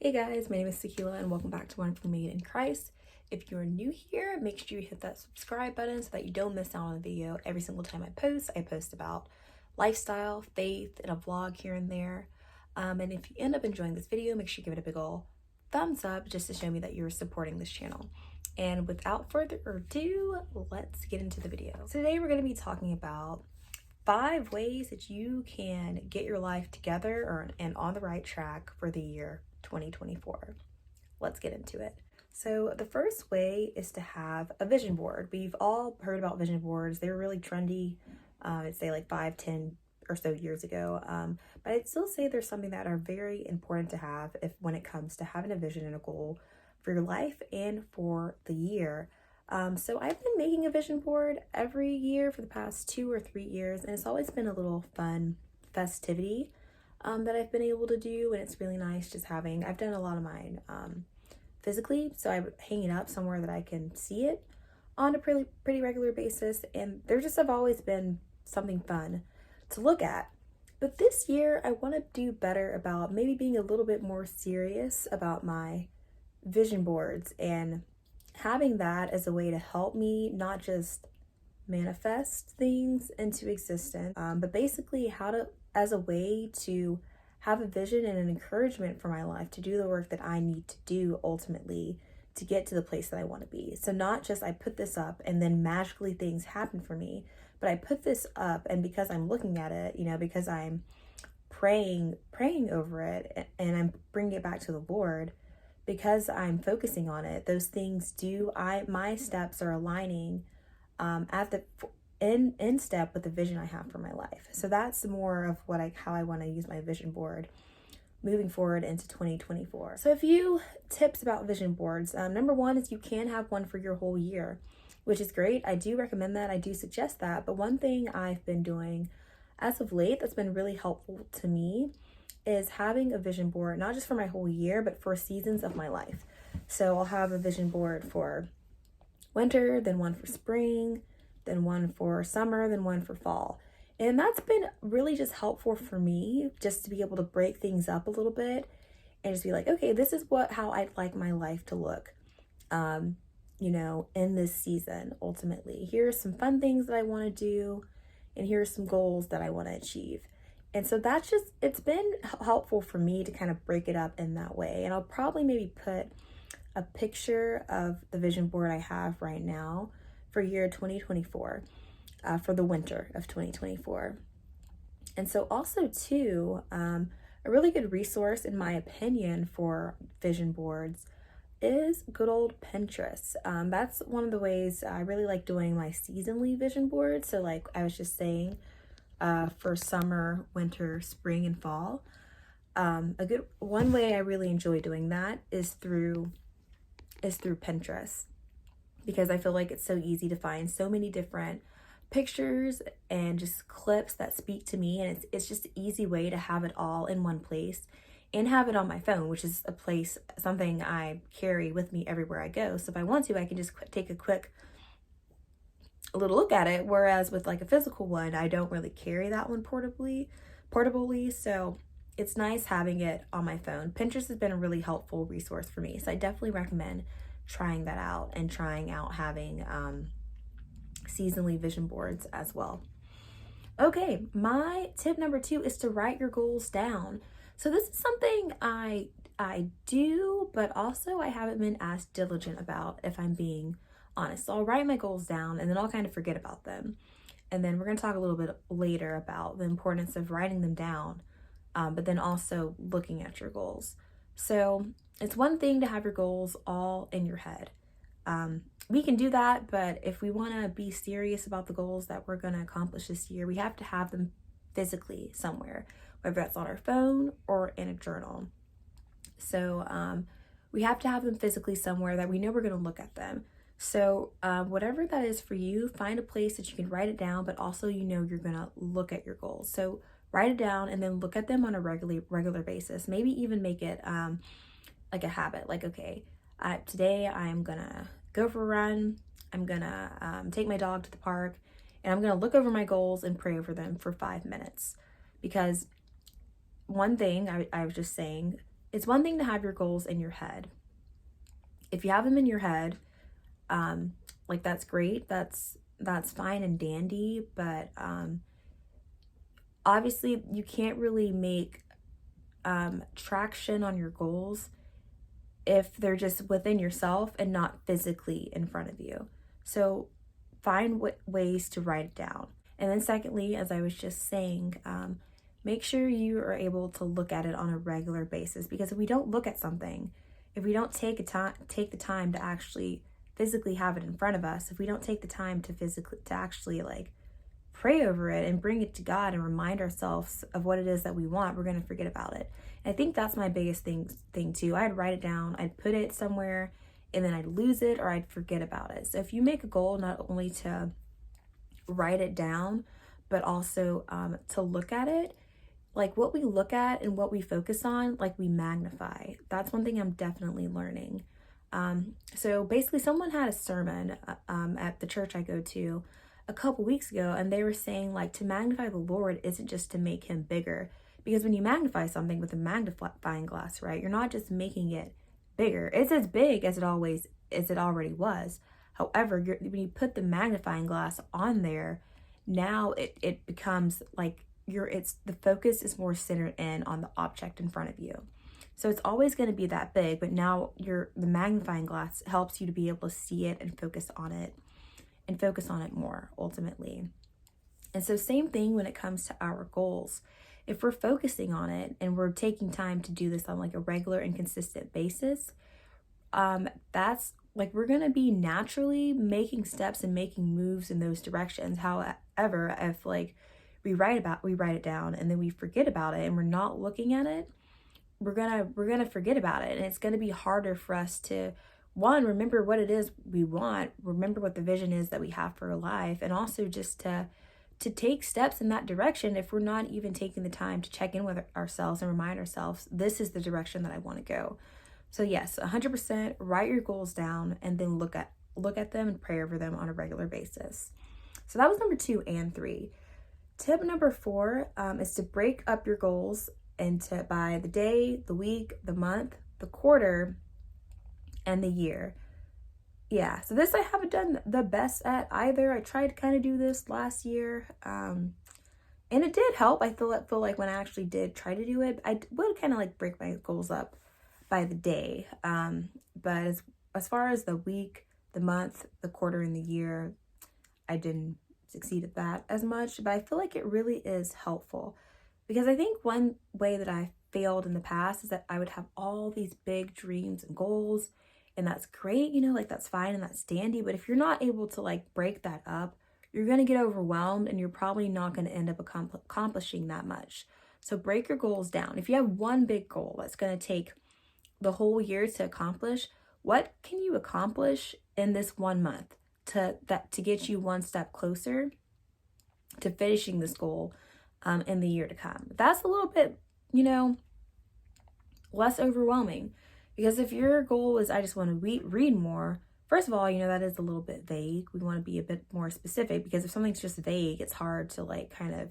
Hey guys, my name is Tequila and welcome back to Wonderfully Made in Christ. If you're new here, make sure you hit that subscribe button so that you don't miss out on a video every single time I post. I post about lifestyle, faith, and a vlog here and there. And if you end up enjoying this video, make sure you give it a big ol' thumbs up just to show me that you're supporting this channel. And without further ado, let's get into the video. So today we're going to be talking about 5 ways that you can get your life together and on the right track for the year 2024. Let's get into it. So the first way is to have a vision board. We've all heard about vision boards. They were really trendy, I'd say like 5-10 or so years ago. But I'd still say there's something that are very important to have when it comes to having a vision and a goal for your life and for the year. So I've been making a vision board every year for the past 2 or 3 years, and it's always been a little fun festivity that I've been able to do, and it's really nice just I've done a lot of mine physically, so I hang it up somewhere that I can see it on a pretty regular basis, and there just have always been something fun to look at. But this year I want to do better about maybe being a little bit more serious about my vision boards and having that as a way to help me not just manifest things into existence, but basically as a way to have a vision and an encouragement for my life to do the work that I need to do ultimately to get to the place that I want to be. So not just I put this up and then magically things happen for me, but I put this up and because I'm looking at it, because I'm praying over it and I'm bringing it back to the Lord, because I'm focusing on it, those things my steps are aligning in step with the vision I have for my life. So that's more of how I want to use my vision board moving forward into 2024. So a few tips about vision boards. Number one is you can have one for your whole year, which is great. I do recommend that. I do suggest that. But one thing I've been doing as of late that's been really helpful to me is having a vision board, not just for my whole year, but for seasons of my life. So I'll have a vision board for winter, then one for spring, then one for summer, then one for fall. And that's been really just helpful for me, just to be able to break things up a little bit and just be like, okay, this is how I'd like my life to look, in this season, ultimately. Here are some fun things that I want to do, and here are some goals that I want to achieve. And so it's been helpful for me to kind of break it up in that way. And I'll probably maybe put a picture of the vision board I have right now for year 2024, for the winter of 2024. And so also too, a really good resource in my opinion for vision boards is good old Pinterest. That's one of the ways I really like doing my seasonally vision boards. So like I was just saying, for summer, winter, spring, and fall. One way I really enjoy doing that is through Pinterest, because I feel like it's so easy to find so many different pictures and just clips that speak to me, and it's just an easy way to have it all in one place and have it on my phone, which is something I carry with me everywhere I go. So if I want to, I can just take a little look at it, whereas with like a physical one, I don't really carry that one portably, so it's nice having it on my phone. Pinterest has been a really helpful resource for me, so I definitely recommend trying that out and trying out having seasonally vision boards as well. Okay, my tip number 2 is to write your goals down. So this is something I do, but also I haven't been as diligent about, if I'm being honest. So I'll write my goals down and then I'll kind of forget about them. And then we're going to talk a little bit later about the importance of writing them down, but then also looking at your goals. So it's one thing to have your goals all in your head. We can do that, but if we want to be serious about the goals that we're going to accomplish this year, we have to have them physically somewhere, whether that's on our phone or in a journal. So we have to have them physically somewhere that we know we're going to look at them. So whatever that is for you, find a place that you can write it down, but also you're going to look at your goals. So write it down and then look at them on a regular basis. Maybe even make it like a habit. Like, okay, today I'm going to go for a run. I'm going to take my dog to the park, and I'm going to look over my goals and pray over them for 5 minutes. Because one thing I was just saying It's one thing to have your goals in your head. If you have them in your head, like that's great. That's fine and dandy, but obviously you can't really make traction on your goals if they're just within yourself and not physically in front of you. So find ways to write it down. And then secondly, as I was just saying, make sure you are able to look at it on a regular basis, because if we don't look at something, if we don't take the time to actually physically have it in front of us, if we don't take the time to actually like pray over it and bring it to God and remind ourselves of what it is that we want, we're going to forget about it. And I think that's my biggest thing too. I'd write it down, I'd put it somewhere, and then I'd lose it or I'd forget about it. So if you make a goal not only to write it down, but also to look at it, like what we look at and what we focus on, like we magnify. That's one thing I'm definitely learning. So basically someone had a sermon at the church I go to a couple weeks ago, and they were saying like to magnify the Lord isn't just to make him bigger, because when you magnify something with a magnifying glass, right, you're not just making it bigger. It's as big as it already was. However, when you put the magnifying glass on there, now it becomes like the focus is more centered in on the object in front of you. So it's always going to be that big, but now the magnifying glass helps you to be able to see it and focus on it more ultimately. And so same thing when it comes to our goals. If we're focusing on it and we're taking time to do this on like a regular and consistent basis, that's like we're going to be naturally making steps and making moves in those directions. However, if like we write it down and then we forget about it and we're not looking at it, we're gonna forget about it, and it's gonna be harder for us to remember what it is we want, remember what the vision is that we have for our life, and also just to take steps in that direction if we're not even taking the time to check in with ourselves and remind ourselves this is the direction that I want to go. So yes, 100% write your goals down and then look at them and pray over them on a regular basis. So that was number 2 and 3. Tip number 4 is to break up your goals by the day, the week, the month, the quarter, and the year. Yeah, so this I haven't done the best at either. I tried to kind of do this last year, and it did help. I feel like when I actually did try to do it, I would kind of like break my goals up by the day. But as far as the week, the month, the quarter, and the year, I didn't succeed at that as much. But I feel like it really is helpful. Because I think one way that I failed in the past is that I would have all these big dreams and goals, and that's great, like that's fine and that's dandy. But if you're not able to like break that up, you're going to get overwhelmed and you're probably not going to end up accomplishing that much. So break your goals down. If you have one big goal that's going to take the whole year to accomplish, what can you accomplish in this 1 month to get you one step closer to finishing this goal in the year to come? That's a little bit, less overwhelming, because if your goal is I just want to read more, first of all, that is a little bit vague. We want to be a bit more specific, because if something's just vague, it's hard to like kind of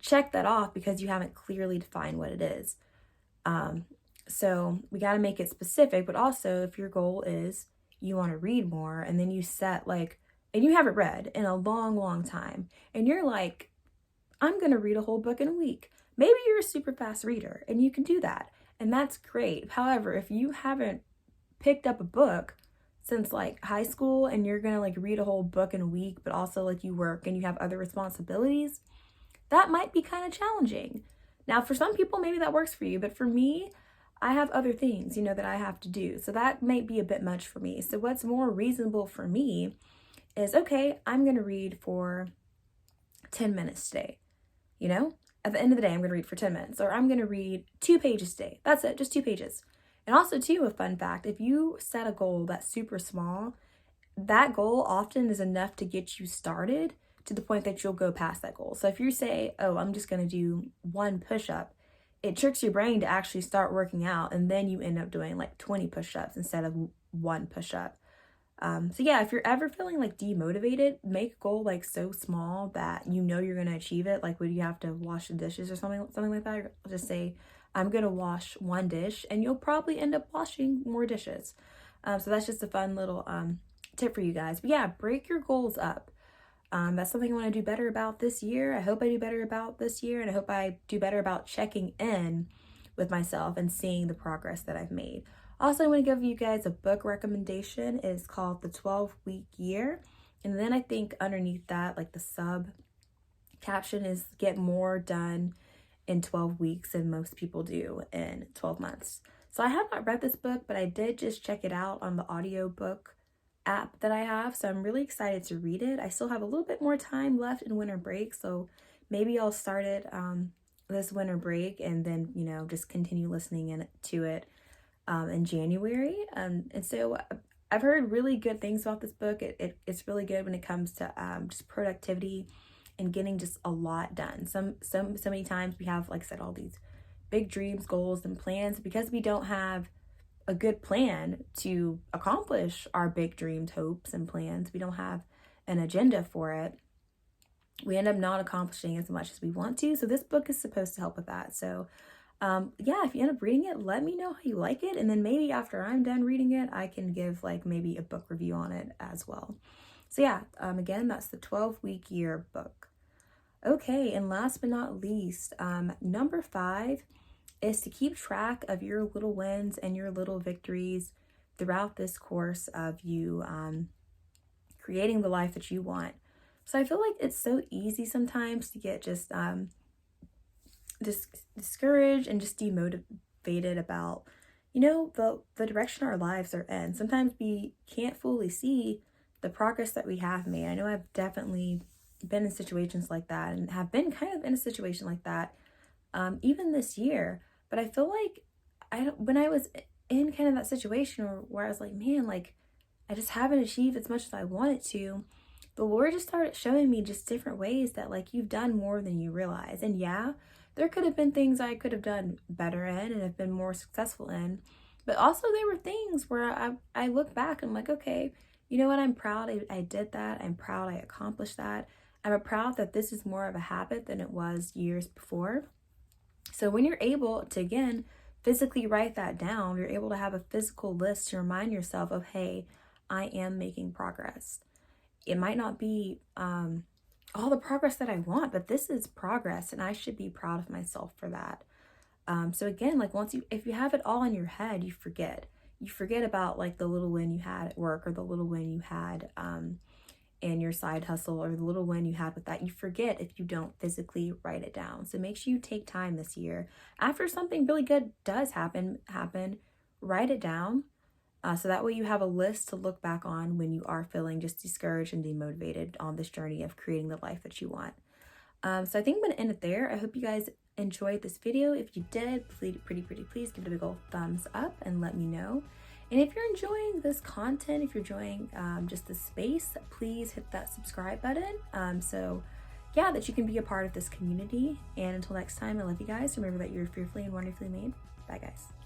check that off because you haven't clearly defined what it is. So we got to make it specific, but also if your goal is you want to read more, and then you set and you haven't read in a long, long time, and you're like, I'm going to read a whole book in a week. Maybe you're a super fast reader and you can do that, and that's great. However, if you haven't picked up a book since like high school and you're going to read a whole book in a week, but also you work and you have other responsibilities, that might be kind of challenging. Now, for some people, maybe that works for you, but for me, I have other things, that I have to do. So that might be a bit much for me. So what's more reasonable for me is, okay, I'm going to read for 10 minutes today. At the end of the day, I'm going to read for 10 minutes, or I'm going to read 2 pages today. That's it, just 2 pages. And also too, a fun fact, if you set a goal that's super small, that goal often is enough to get you started to the point that you'll go past that goal. So if you say, oh, I'm just going to do 1 push-up, it tricks your brain to actually start working out, and then you end up doing 20 push-ups instead of 1 push-up. So yeah, if you're ever feeling demotivated, make a goal so small that you're going to achieve it. Would you have to wash the dishes or something like that? Or just say, I'm gonna wash one dish and you'll probably end up washing more dishes. So that's just a fun little tip for you guys. But yeah, break your goals up. That's something I want to do better about this year. I hope I do better about this year, and I hope I do better about checking in with myself and seeing the progress that I've made. Also, I want to give you guys a book recommendation. It's called The 12-Week Year. And then I think underneath that, like the sub caption is Get More Done in 12 weeks than most people do in 12 months. So I have not read this book, but I did just check it out on the audiobook app that I have. So I'm really excited to read it. I still have a little bit more time left in winter break. So maybe I'll start it this winter break and then, you know, just continue listening to it in January. And so I've heard really good things about this book. It's really good when it comes to just productivity and getting just a lot done. So many times we have, like I said, all these big dreams, goals, and plans because we don't have a good plan to accomplish our big dreams, hopes, and plans. We don't have an agenda for it. We end up not accomplishing as much as we want to. So this book is supposed to help with that. So yeah, if you end up reading it, let me know how you like it. And then maybe after I'm done reading it, I can give like maybe a book review on it as well. So yeah, again, that's the 12-Week Year book. Okay, and last but not least, number 5 is to keep track of your little wins and your little victories throughout this course of you creating the life that you want. So I feel like it's so easy sometimes to get just discouraged and just demotivated about, you know, the direction our lives are in. Sometimes we can't fully see the progress that we have made. I know I've definitely been in situations like that and have been kind of in a situation like that even this year. But I feel like when I was in kind of that situation where I was like, man, like I just haven't achieved as much as I wanted to, the Lord just started showing me just different ways that like you've done more than you realize. And yeah, there could have been things I could have done better in and have been more successful in. But also there were things where I look back and I'm like, okay, you know what? I'm proud I did that. I'm proud I accomplished that. I'm proud that this is more of a habit than it was years before. So when you're able to, again, physically write that down, you're able to have a physical list to remind yourself of, hey, I am making progress. It might not be all the progress that I want, but this is progress and I should be proud of myself for that. So again, like if you have it all in your head, you forget. You forget about like the little win you had at work or the little win you had in your side hustle or the little win you had with that. You forget if you don't physically write it down. So make sure you take time this year. After something really good does happen, write it down. So that way you have a list to look back on when you are feeling just discouraged and demotivated on this journey of creating the life that you want. So I think I'm going to end it there. I hope you guys enjoyed this video. If you did, please give it a big old thumbs up and let me know. And if you're enjoying this content, if you're enjoying just the space, please hit that subscribe button. So yeah, that you can be a part of this community. And until next time, I love you guys. Remember that you're fearfully and wonderfully made. Bye guys.